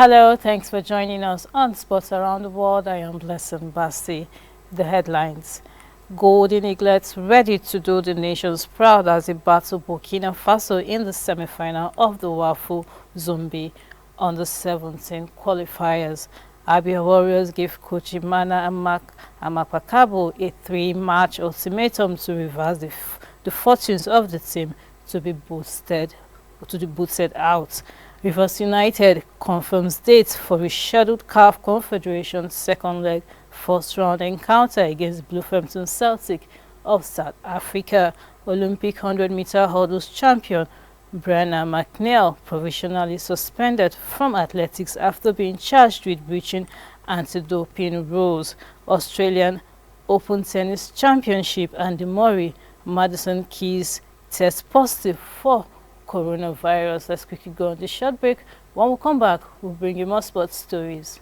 Hello, thanks for joining us on Sports Around the World. I am Blessing Basti. The headlines. Golden Eaglets ready to do the nations proud as they battle Burkina Faso in the semi-final of the WAFU Zombi on the 17 qualifiers. Abia Warriors give coach Imana Amakpakabo a 3-match ultimatum to reverse the fortunes of the team to be boosted out. Rivers United confirms dates for rescheduled CAF Confederation second leg first round encounter against Bluehampton Celtic of South Africa. Olympic 100-meter hurdles champion Brenna McNeil provisionally suspended from athletics after being charged with breaching anti-doping rules. Australian Open Tennis Championship, Andy Murray, Madison Keys test positive for coronavirus. Let's quickly go on this short break. When we come back, we'll bring you more sports stories.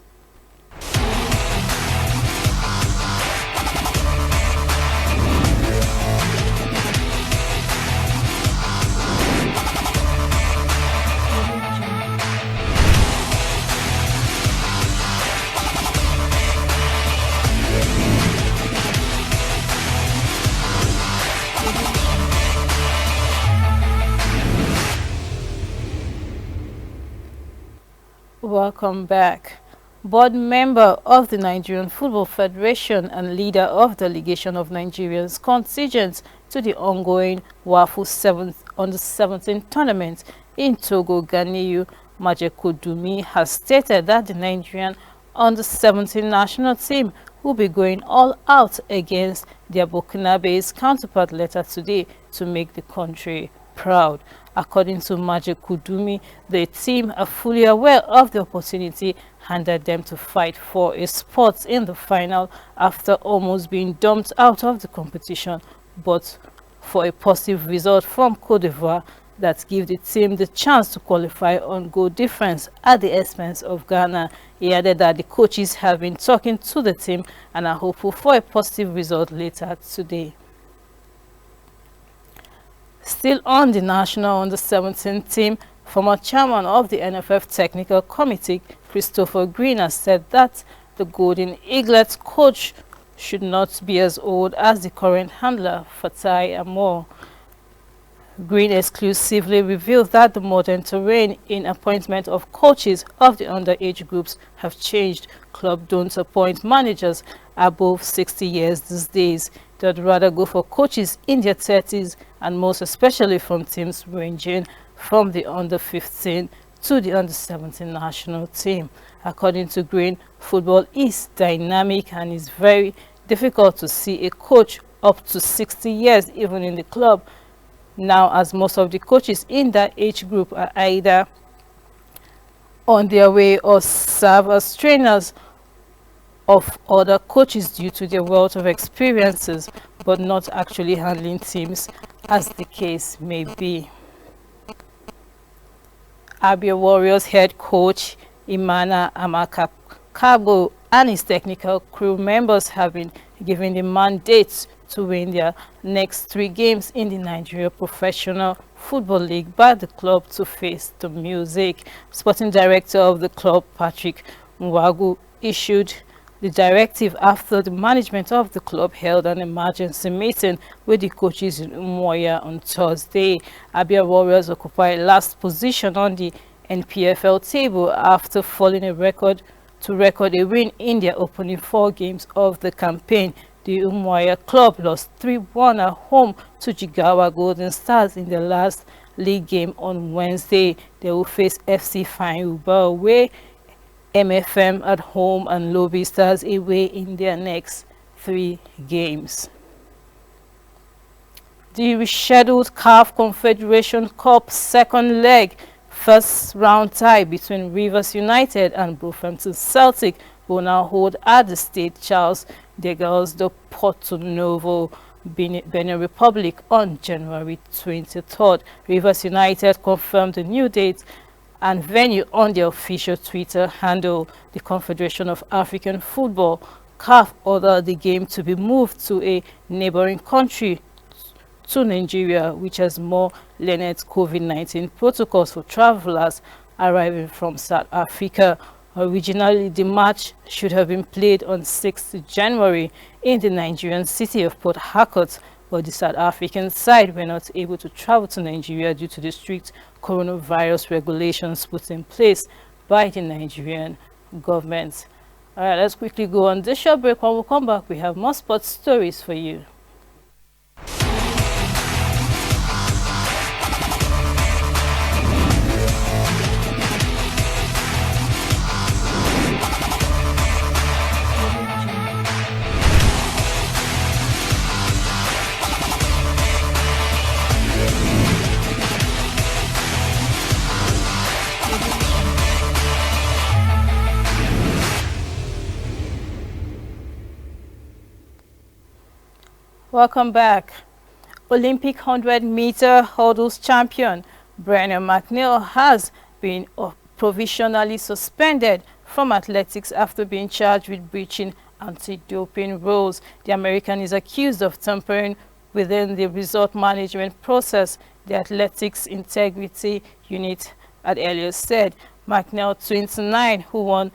Welcome back. Board member of the Nigerian Football Federation and leader of delegation of Nigerians contingent to the ongoing WAFU Under 17 tournament in Togo, Ganiyu Majekodunmi has stated that the Nigerian Under 17 national team will be going all out against their Burkina-based counterpart later today to make the country proud. According to Majekodunmi, the team are fully aware of the opportunity handed them to fight for a spot in the final after almost being dumped out of the competition, but for a positive result from Cote d'Ivoire that give the team the chance to qualify on goal difference at the expense of Ghana. He added that the coaches have been talking to the team and are hopeful for a positive result later today. Still on the national Under 17 team, former chairman of the NFF Technical Committee, Christopher Green, has said that the Golden Eaglets coach should not be as old as the current handler, Fatai Amor. Green exclusively revealed that the modern terrain in appointment of coaches of the underage groups have changed. Club don't appoint managers above 60 years these days. They'd rather go for coaches in their 30s, and most especially from teams ranging from the under 15 to the under 17 national team. According to Green, football is dynamic and it's very difficult to see a coach up to 60 years even in the club now, as most of the coaches in that age group are either on their way or serve as trainers of other coaches due to their wealth of experiences, but not actually handling teams, as the case may be. Abia Warriors head coach Imana Amakpakabo and his technical crew members have been given the mandate to win their next 3 games in the Nigeria Professional Football League by the club to face the music. Sporting director of the club, Patrick Mwagu, issued the directive after the management of the club held an emergency meeting with the coaches in Umuahia on Thursday. Abia Warriors occupy last position on the NPFL table after falling to record a win in their opening 4 games of the campaign. The Umuahia club lost 3-1 at home to Jigawa Golden Stars in their last league game on Wednesday. They will face FC Fine Uba away, MFM at home, and Lobby Stars away in their next 3 games. The rescheduled CAF Confederation Cup second leg first round tie between Rivers United and Bluehampton Celtic will now hold at the State Charles de Gaulle de Porto Novo, Benin Republic on January 23rd. Rivers United confirmed the new date and venue on their official Twitter handle. The Confederation of African Football, CAF, ordered the game to be moved to a neighboring country to Nigeria, which has more lenient COVID-19 protocols for travelers. arriving from South Africa. Originally, the match should have been played on 6th January in the Nigerian city of Port Harcourt, but the South African side were not able to travel to Nigeria due to the strict coronavirus regulations put in place by the Nigerian government. All right, let's quickly go on this short break. When we come back, we have more sports stories for you. Welcome back. Olympic 100-meter hurdles champion Brian McNeil has been provisionally suspended from athletics after being charged with breaching anti-doping rules. The American is accused of tampering within the result management process, the Athletics Integrity Unit had earlier said. McNeil, 29, who won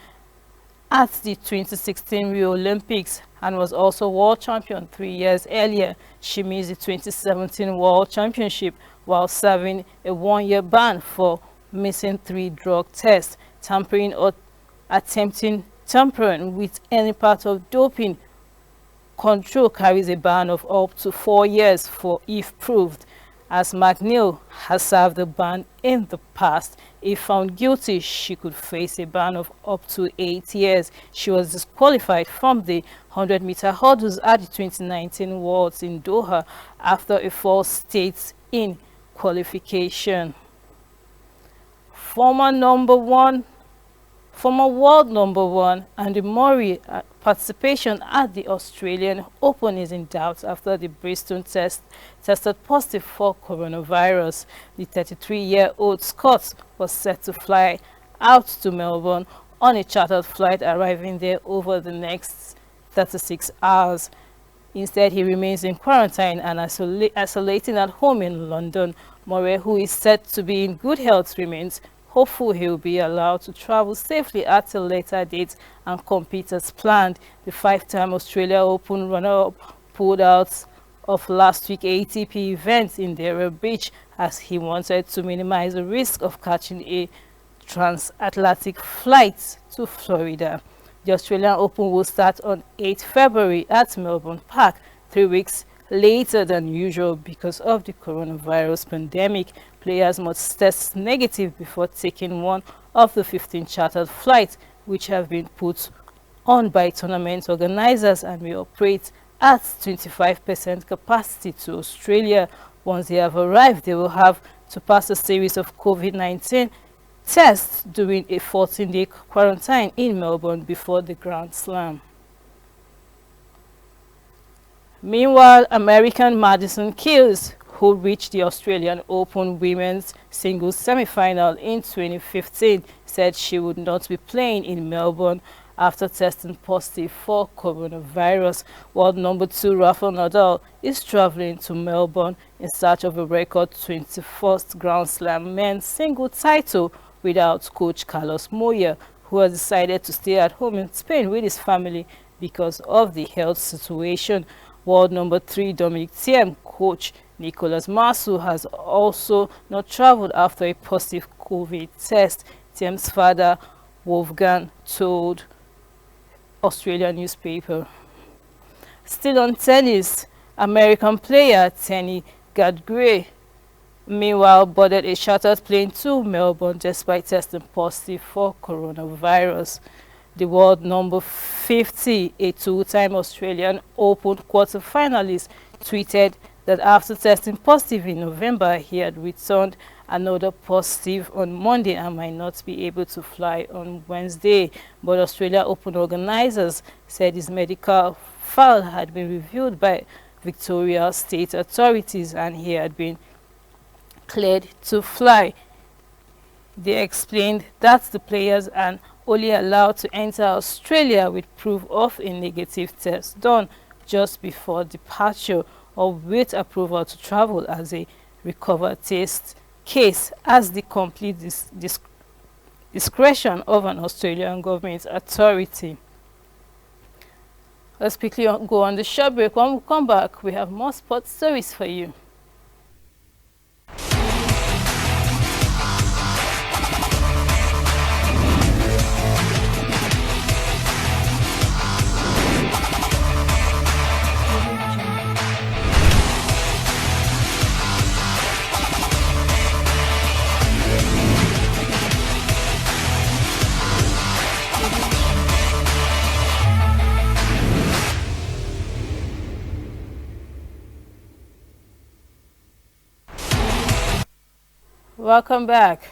at the 2016 Rio Olympics and was also world champion 3 years earlier. She missed the 2017 World Championship while serving a one-year ban for missing 3 drug tests. Tampering or attempting tampering with any part of doping control carries a ban of up to 4 years for if proved. As McNeil has served the ban in the past, if found guilty, she could face a ban of up to 8 years. She was disqualified from the 100-meter hurdles at the 2019 Worlds in Doha after a false state in qualification. Former world number one Andy Murray participation at the Australian Open is in doubt after the Bristol tested positive for coronavirus. The 33-year-old Scot was set to fly out to Melbourne on a chartered flight, arriving there over the next 36 hours. Instead, he remains in quarantine and isolating at home in London. Murray, who is said to be in good health, remains hopeful he will be allowed to travel safely at a later date and compete as planned. The 5-time Australia Open runner-up pulled out of last week's ATP event in Dera Beach as he wanted to minimize the risk of catching a transatlantic flight to Florida. The Australian Open will start on 8 February at Melbourne Park, 3 weeks later than usual because of the coronavirus pandemic. Players must test negative before taking one of the 15 chartered flights, which have been put on by tournament organizers and will operate at 25% capacity to Australia. Once they have arrived, they will have to pass a series of COVID-19 tests during a 14-day quarantine in Melbourne before the Grand Slam. Meanwhile, American Madison Keys, who reached the Australian Open women's singles semi-final in 2015, said she would not be playing in Melbourne after testing positive for coronavirus. World number 2 Rafael Nadal is traveling to Melbourne in search of a record 21st Grand Slam men's single title without coach Carlos Moya, who has decided to stay at home in Spain with his family because of the health situation. World number 3 Dominic Thiem coach Nicolas Marceau has also not traveled after a positive COVID test. Thiem's father Wolfgang told Australian newspaper. Still on tennis, American player Tenny Gadgray meanwhile boarded a chartered plane to Melbourne despite testing positive for coronavirus. The world number 50, a 2-time Australian Open quarter-finalist, tweeted that after testing positive in November, he had returned another positive on Monday and might not be able to fly on Wednesday. But Australia Open organizers said his medical file had been reviewed by Victoria state authorities and he had been cleared to fly. They explained that the players are only allowed to enter Australia with proof of a negative test done just before departure or with approval to travel as a recovered test case, as the complete discretion of an Australian government authority. Let's quickly go on the short break. When we come back, we have more sports stories for you. Welcome back.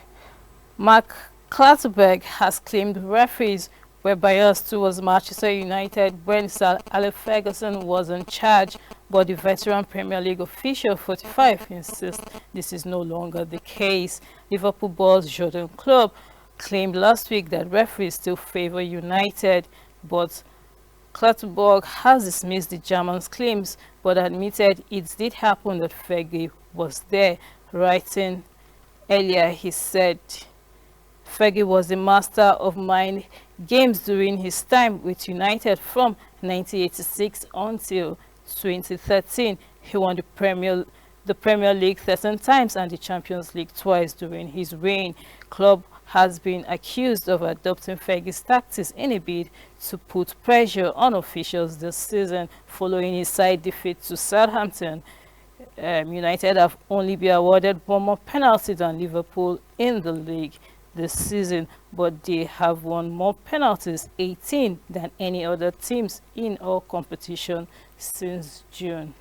Mark Clatterberg has claimed referees were biased towards Manchester United when Sir Alex Ferguson was in charge, but the veteran Premier League official 45 insists this is no longer the case. Liverpool boss Jurgen Klopp claimed last week that referees still favour United, but Clatterberg has dismissed the German's claims but admitted it did happen that Fergie was there. Writing earlier, he said Fergie was the master of mind games during his time with United from 1986 until 2013. He won the Premier League 13 times and the Champions League twice during his reign. Klopp has been accused of adopting Fergie's tactics in a bid to put pressure on officials this season following his side defeat to Southampton. United have only been awarded one more penalty than Liverpool in the league this season, but they have won more penalties, 18, than any other teams in all competition since June.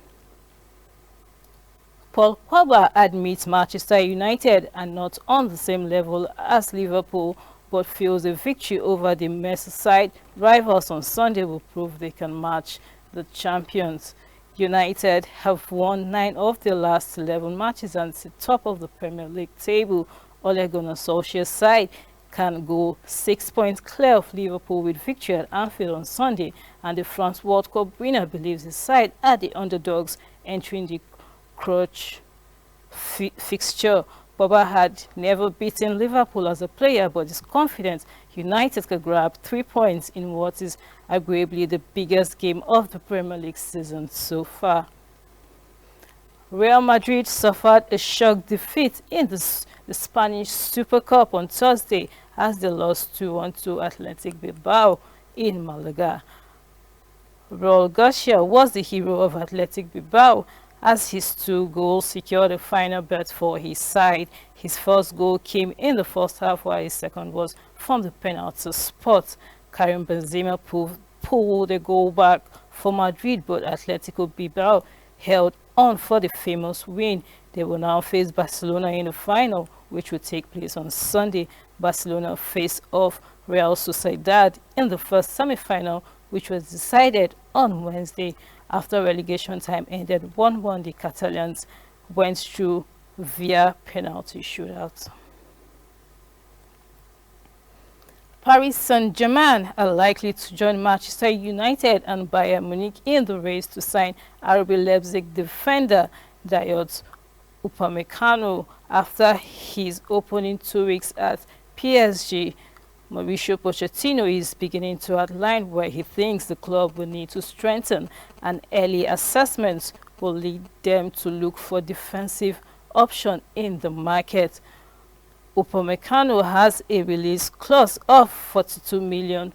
Paul Pogba admits Manchester United are not on the same level as Liverpool, but feels a victory over the Merseyside rivals on Sunday will prove they can match the champions. United have won 9 of their last 11 matches and is top of the Premier League table. Ole Gunnar Solskjaer's side can go 6 points clear of Liverpool with victory at Anfield on Sunday, and the France World Cup winner believes his side are the underdogs entering the Crutch fixture. Pogba had never beaten Liverpool as a player, but is confident United could grab 3 points in what is arguably the biggest game of the Premier League season so far. Real Madrid suffered a shock defeat in the Spanish Super Cup on Thursday as they lost 2-1 to Athletic Bilbao in Malaga. Raul Garcia was the hero of Athletic Bilbao as his 2 goals secured a final berth for his side. His first goal came in the first half, while his second was from the penalty spot. Karim Benzema pulled a goal back for Madrid, but Atletico Bilbao held on for the famous win. They will now face Barcelona in the final, which will take place on Sunday. Barcelona face off Real Sociedad in the first semi-final, which was decided on Wednesday. After relegation time ended 1-1, the Catalans went through via penalty shootout. Paris Saint-Germain are likely to join Manchester United and Bayern Munich in the race to sign RB Leipzig defender Dayot Upamecano after his opening 2 weeks at PSG. Mauricio Pochettino is beginning to outline where he thinks the club will need to strengthen, and early assessments will lead them to look for defensive option in the market. Upamecano has a release clause of £42 million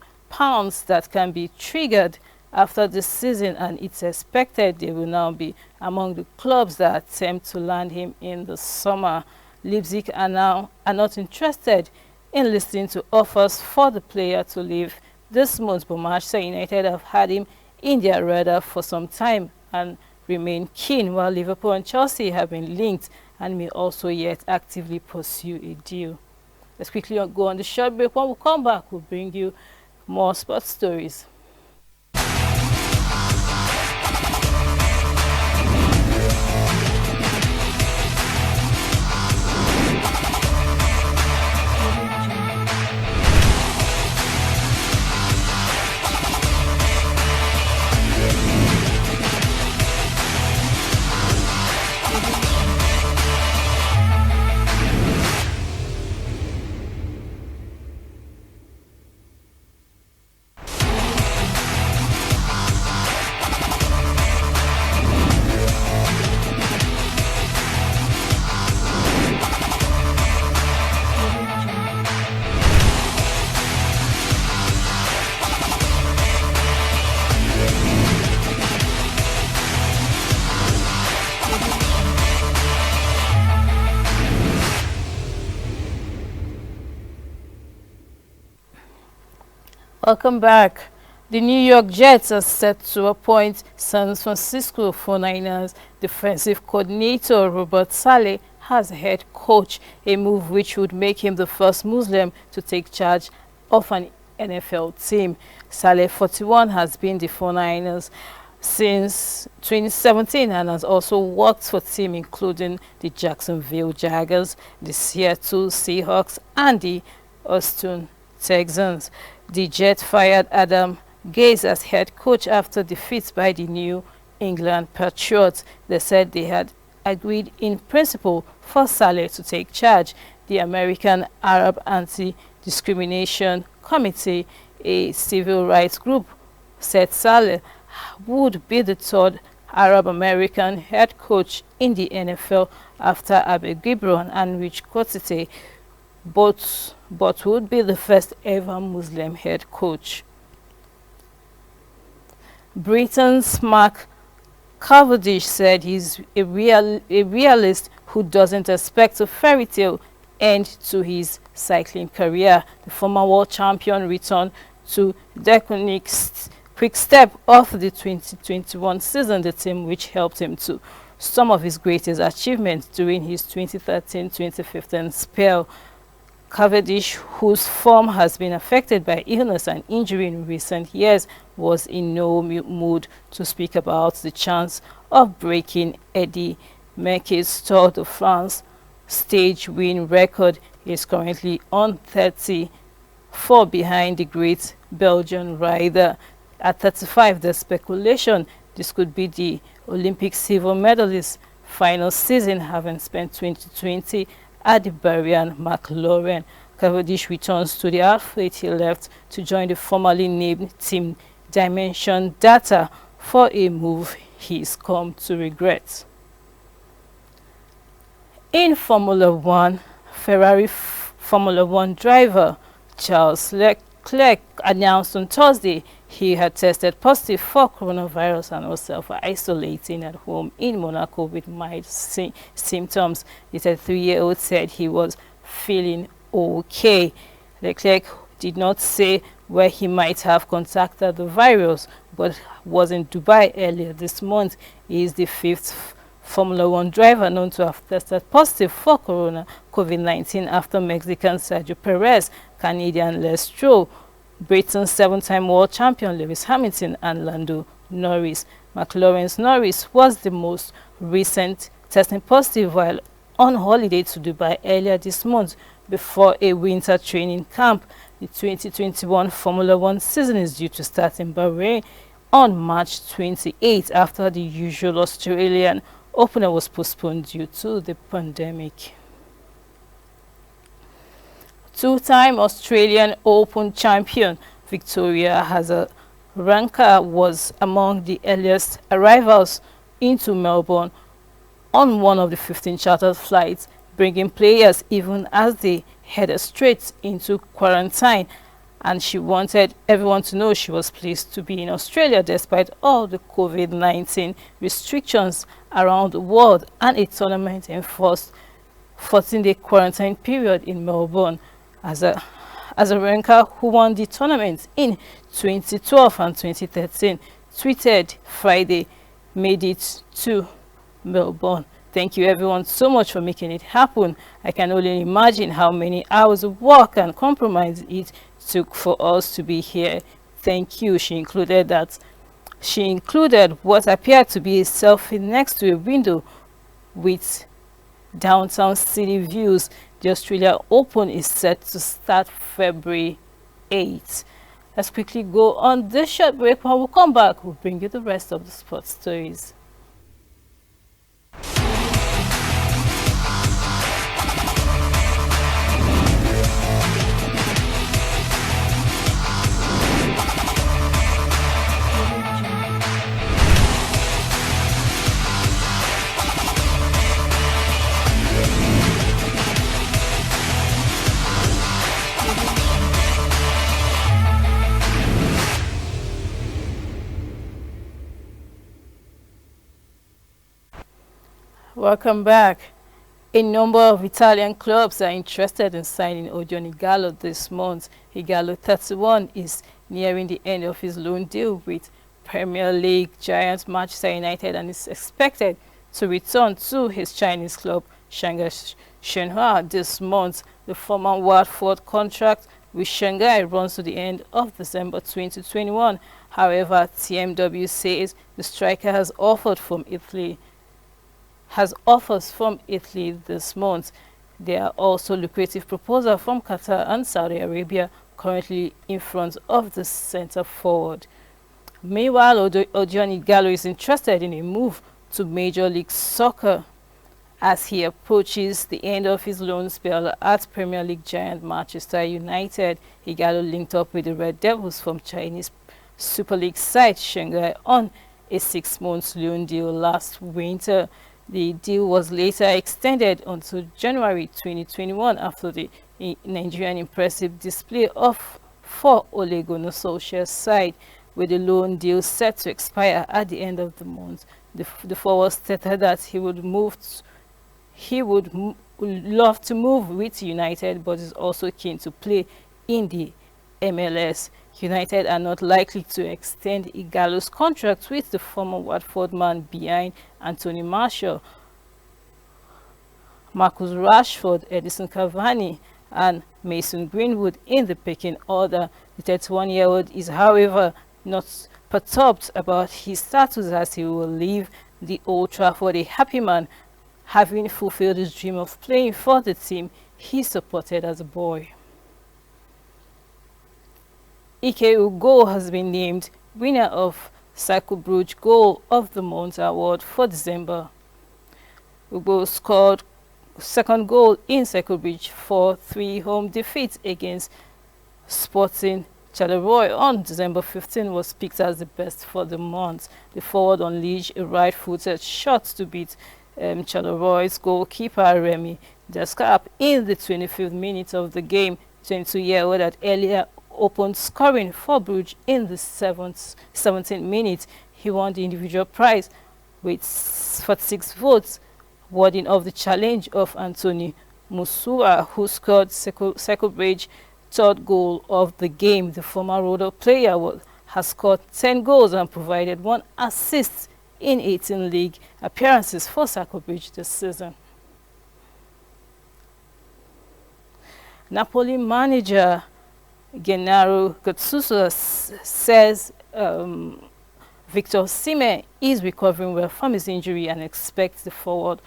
that can be triggered after the season, and it's expected they will now be among the clubs that attempt to land him in the summer. Leipzig are not interested in listening to offers for the player to leave this month, but Manchester United have had him in their radar for some time and remain keen, while Liverpool and Chelsea have been linked and may also yet actively pursue a deal. Let's quickly go on the short break. When we come back, we'll bring you more sports stories. Welcome back. The New York Jets are set to appoint San Francisco 49ers defensive coordinator Robert Saleh as head coach, a move which would make him the first Muslim to take charge of an NFL team. Saleh, 41, has been the 49ers since 2017 and has also worked for teams including the Jacksonville Jaguars, the Seattle Seahawks, and the Houston Texans. The Jets fired Adam Gase as head coach after defeat by the New England Patriots. They said they had agreed in principle for Saleh to take charge. The American Arab Anti-Discrimination Committee, a civil rights group, said Saleh would be the third Arab American head coach in the NFL after Abe Gibron and Rich Kotite, but would be the first ever Muslim head coach. Britain's Mark Cavendish said he's a realist who doesn't expect a fairy tale end to his cycling career. The former world champion returned to Deceuninck's quick step of the 2021 season, the team which helped him to some of his greatest achievements during his 2013-2015 spell. Cavendish, whose form has been affected by illness and injury in recent years, was in no mood to speak about the chance of breaking Eddie Merckx's Tour de France stage win record. He is currently on 34 behind the great Belgian rider. At 35, there's speculation this could be the Olympic silver medalist's final season, having spent 2020 at the Bahrain McLaren. Cavendish returns to the athlete he left to join the formerly named Team Dimension Data for a move he's come to regret. In Formula One, Ferrari Formula One driver Charles Leclerc announced on Thursday he had tested positive for coronavirus and was self-isolating at home in Monaco with mild symptoms. The 33-year-old said he was feeling okay. Leclerc did not say where he might have contacted the virus, but was in Dubai earlier this month. He is the fifth Formula One driver known to have tested positive for COVID-19 after Mexican Sergio Perez, Canadian Les Stroll, Britain's seven-time world champion Lewis Hamilton, and Lando Norris. McLaren's Norris was the most recent testing positive while on holiday to Dubai earlier this month before a winter training camp. The 2021 Formula One season is due to start in Bahrain on March 28 after the usual Australian opener was postponed due to the pandemic. Two-time Australian Open champion Victoria Azarenka was among the earliest arrivals into Melbourne on one of the 15 chartered flights, bringing players even as they headed straight into quarantine. And she wanted everyone to know she was pleased to be in Australia despite all the COVID-19 restrictions around the world and a tournament enforced 14-day quarantine period in Melbourne. Azarenka, who won the tournament in 2012 and 2013, tweeted Friday, "Made it to Melbourne. Thank you everyone so much for making it happen. I can only imagine how many hours of work and compromise it took for us to be here. Thank you." She included what appeared to be a selfie next to a window with downtown city views. The Australia Open is set to start February 8th. Let's quickly go on this short break. When we come back, we'll bring you the rest of the sports stories. Welcome back. A number of Italian clubs are interested in signing Odion Ighalo this month. Ighalo, 31, is nearing the end of his loan deal with Premier League giant Manchester United and is expected to return to his Chinese club Shanghai Shenhua this month. The former Watford contract with Shanghai runs to the end of December 2021. However, TMW says the striker has offers from Italy this month. There are also lucrative proposals from Qatar and Saudi Arabia currently in front of the centre forward. Meanwhile, Odion Ighalo is interested in a move to Major League Soccer as he approaches the end of his loan spell at Premier League giant Manchester United. Ighalo linked up with the Red Devils from Chinese Super League side Shanghai on a 6-month loan deal last winter. The deal was later extended until January 2021 after the Nigerian impressive display of for Ole Gunnar Solskjaer's side, with the loan deal set to expire at the end of the month. The forward stated that he would love to move with United, but is also keen to play in the MLS. United are not likely to extend Ighalo's contract with the former Watford man behind Anthony Martial, Marcus Rashford, Edison Cavani, and Mason Greenwood in the pecking order. The 31-year-old is, however, not perturbed about his status as he will leave the Old Trafford a happy man, having fulfilled his dream of playing for the team he supported as a boy. Ike Ugo has been named winner of Cycle Brugge Goal of the Month award for December. Ugo scored second goal in Cycle Brugge 4-3 home defeat against Sporting Charleroi on December 15 was picked as the best for the month. The forward unleashed a right-footed shot to beat Charleroi goalkeeper Remy Descartes in the 25th minute of the game. 22-year-old had earlier opened scoring for Bruges in the 17th minute. He won the individual prize with 46 votes, warding off the challenge of Anthony Musua, who scored Cycle Brugge's third goal of the game. The former Rodo player has scored 10 goals and provided 1 assist in 18 league appearances for Cycle Brugge this season. Napoli manager Gennaro Gattuso says Victor Osimhen is recovering well from his injury and expects the forward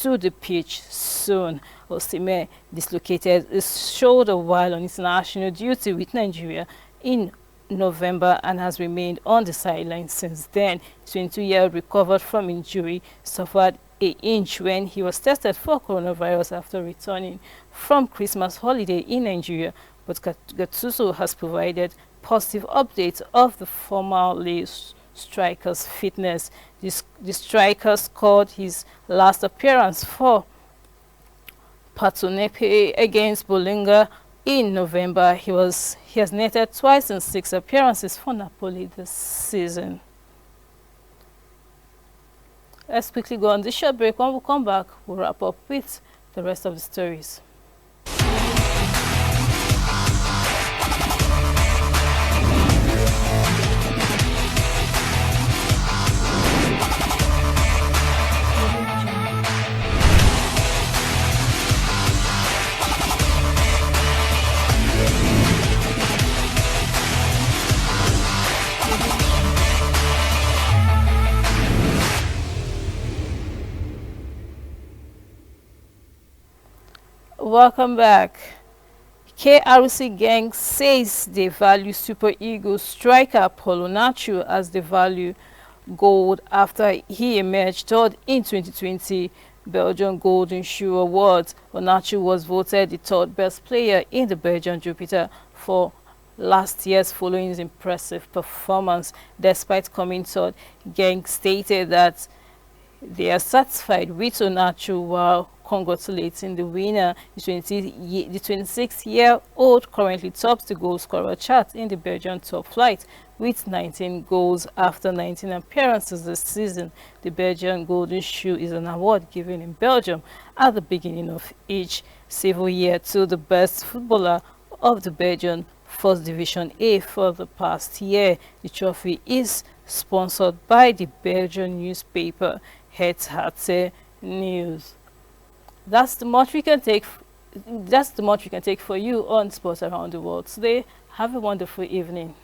to the pitch soon. Osimhen dislocated his shoulder while on international duty with Nigeria in November and has remained on the sideline since then. 22-year-old recovered from injury suffered an inch when he was tested for coronavirus after returning from Christmas holiday in Nigeria, but Gattuso has provided positive updates of the formerly striker's fitness. The striker scored his last appearance for Patonepe against Bologna in November. He has netted twice in 6 appearances for Napoli this season. Let's quickly go on this short break. When we come back, we'll wrap up with the rest of the stories. Welcome back. KRC Gang says they value Super Eagles striker Paulo Nacho as they value gold after he emerged third in 2020 Belgian Golden Shoe Awards. Onachu was voted the third best player in the Belgian Jupiter for last year's following his impressive performance. Despite coming third, Gang stated that they are satisfied with Onachu while congratulating the winner. The 26-year-old currently tops the goal scorer chart in the Belgian top flight with 19 goals after 19 appearances this season. The Belgian Golden Shoe is an award given in Belgium at the beginning of each civil year to the best footballer of the Belgian First Division A for the past year. The trophy is sponsored by the Belgian newspaper Het Harte News. That's the much we can take. That's the much we can take for you on Sports Around the World today. Have a wonderful evening.